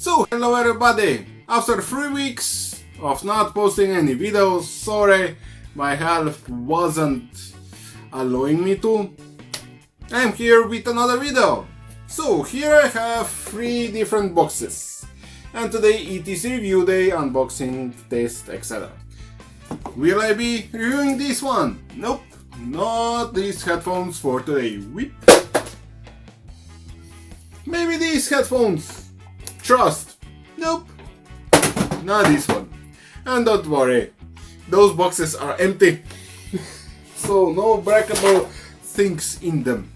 So, hello everybody! After 3 weeks of not posting any videos, sorry, my health wasn't allowing me to. I'm here with another video. So, here I have 3 different boxes. And today it is review day, unboxing, test, etc. Will I be reviewing this one? Nope, not these headphones for today. Whip. Maybe these headphones. Trust. Nope, not this one. And don't worry, those boxes are empty. So no breakable things in them.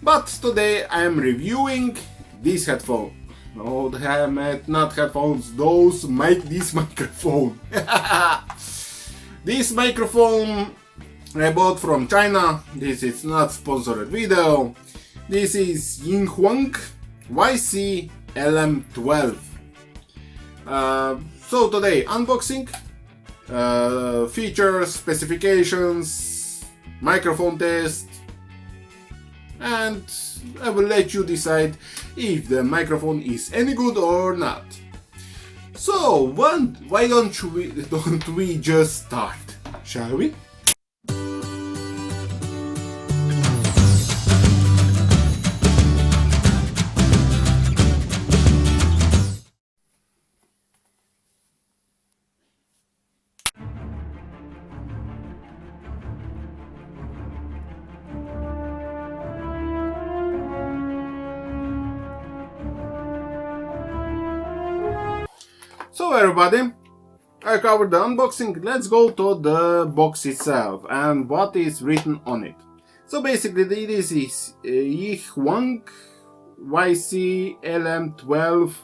But today I am reviewing this headphone. No, damn it, not headphones, this microphone. This microphone I bought from China. This is not sponsored video. This is YICHUANG YC-LM20. So today unboxing, features, specifications, microphone test, and I will let you decide if the microphone is any good or not. So why don't we just start, shall we? So everybody, I covered the unboxing. Let's go to the box itself and what is written on it. So basically this is YICHUANG YC-LM20.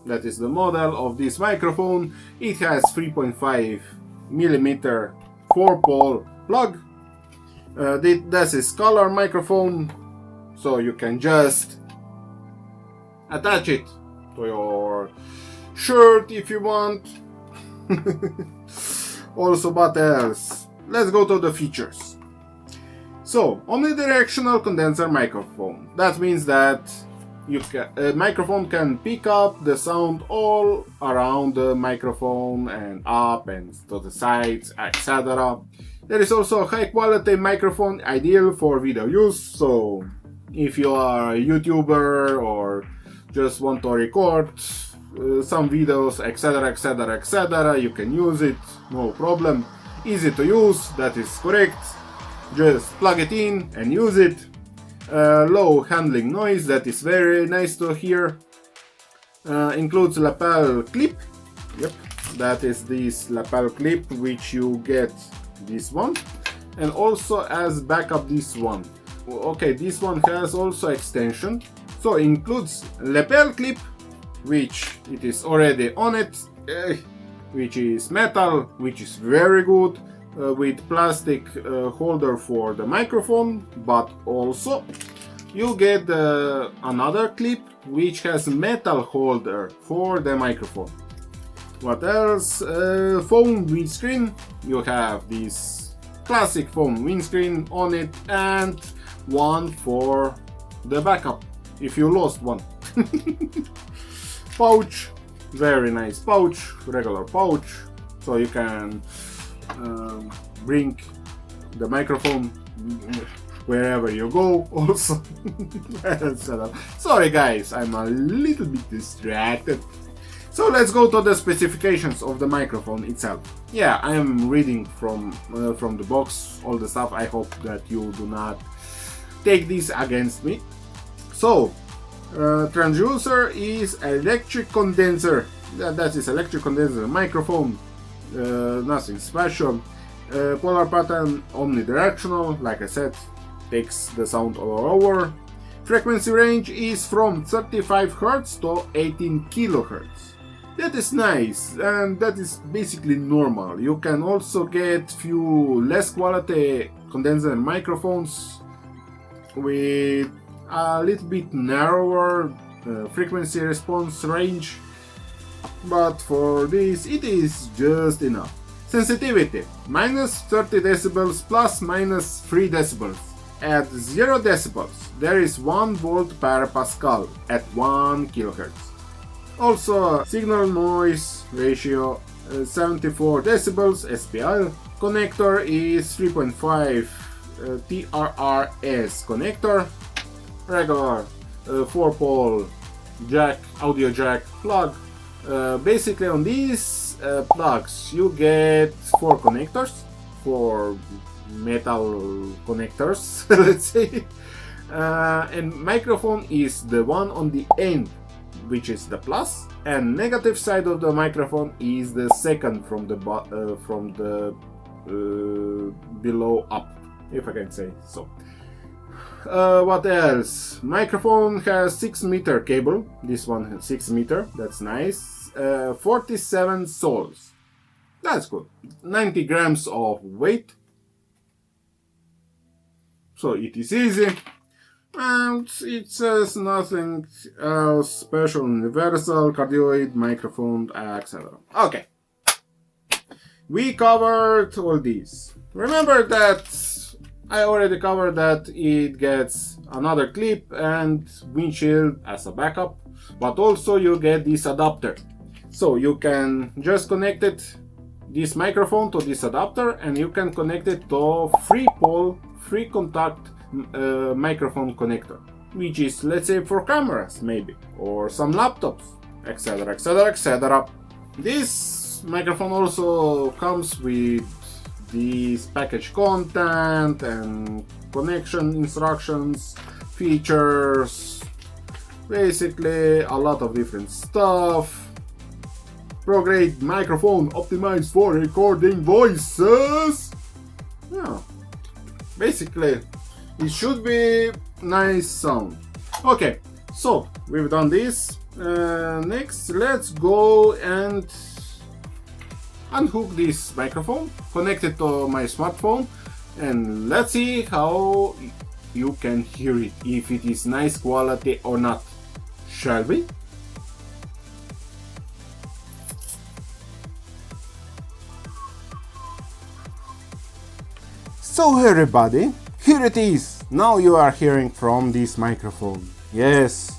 That is the model of this microphone. It has 3.5mm 4-pole plug. This is color microphone, so you can just attach it to your shirt if you want. Also, what else? Let's go to the features. So, omnidirectional condenser microphone. That means that a microphone can pick up the sound all around the microphone and up and to the sides, etc. There is also a high quality microphone, ideal for video use. So, if you are a YouTuber or just want to record some videos, etc, you can use it, no problem. Easy to use, that is correct. Just plug it in and use it. Low handling noise, that is very nice to hear. Includes lapel clip. Yep, that is this lapel clip which you get this one, and also as backup this one. Okay, this one has also extension, so includes lapel clip, which it is already on it, which is metal, which is very good, with plastic holder for the microphone, but also you get another clip which has metal holder for the microphone. What else? Foam windscreen. You have this classic foam windscreen on it, and one for the backup if you lost one. Pouch, very nice pouch, regular pouch, so you can bring the microphone wherever you go also. Sorry guys, I'm a little bit distracted. So let's go to the specifications of the microphone itself. Yeah, I am reading from the box all the stuff. I hope that you do not take this against me. So transducer is electric condenser. That is electric condenser microphone. Nothing special. Polar pattern omnidirectional, like I said, takes the sound all over. Frequency range is from 35 Hz to 18 kHz. That is nice, and that is basically normal. You can also get few less quality condenser microphones with a little bit narrower frequency response range, but for this it is just enough. Sensitivity -30 decibels plus -3 decibels. At 0 decibels there is 1 volt per Pascal at 1 kHz. Also, signal noise ratio 74 decibels SPL. Connector is 3.5 TRRS connector. Regular 4-pole jack, audio jack plug. Basically on these plugs you get 4 connectors, 4 metal connectors, let's say. And microphone is the one on the end, which is the plus, and negative side of the microphone is the second from the below up, if I can say so. What else? Microphone has 6-meter cable. This one has 6 meter. That's nice. 47 soles. That's good. 90 grams of weight. So it is easy. And it says nothing else special, universal, cardioid, microphone, etc. Okay. We covered all these. Remember that I already covered that it gets another clip and windshield as a backup, but also you get this adapter. So you can just connect this microphone to this adapter, and you can connect it to free pole, free contact microphone connector, which is, let's say, for cameras maybe, or some laptops, etc, etc, etc. This microphone also comes with this package content and connection instructions, features, basically a lot of different stuff. Pro grade microphone optimized for recording voices. Yeah, basically it should be nice sound. Okay, so we've done this. Next, let's go and unhook this microphone, connect it to my smartphone, and let's see how you can hear it, if it is nice quality or not. Shall we? So everybody, here it is. Now you are hearing from this microphone. Yes,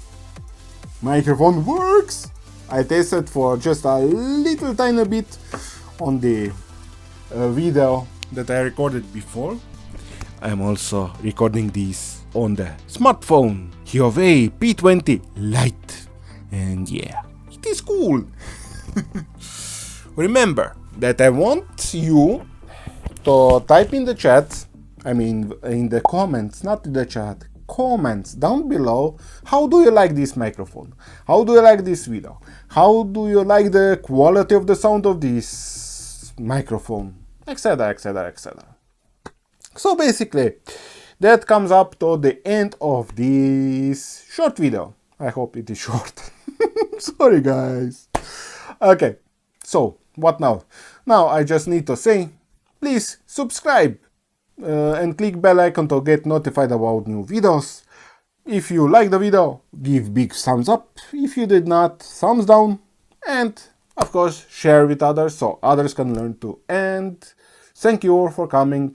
microphone works. I tested for just a little tiny bit on the video that I recorded before. I'm also recording this on the smartphone Huawei P20 Lite, and yeah, it is cool. Remember that I want you to type in the chat, I mean in the comments, not in the chat, comments down below, how do you like this microphone, how do you like this video, how do you like the quality of the sound of this microphone, etc, etc, etc. So basically that comes up to the end of this short video. I hope it is short. Sorry guys. Okay, so what now? Now I just need to say, please subscribe and click bell icon to get notified about new videos. If you like the video, give big thumbs up. If you did not, thumbs down. And of course, share with others so others can learn too. And thank you all for coming.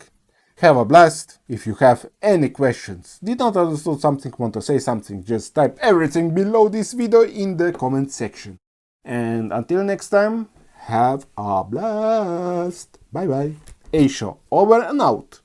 Have a blast. If you have any questions, did not understand something, want to say something, just type everything below this video in the comment section. And until next time, have a blast. Bye bye. A show over and out.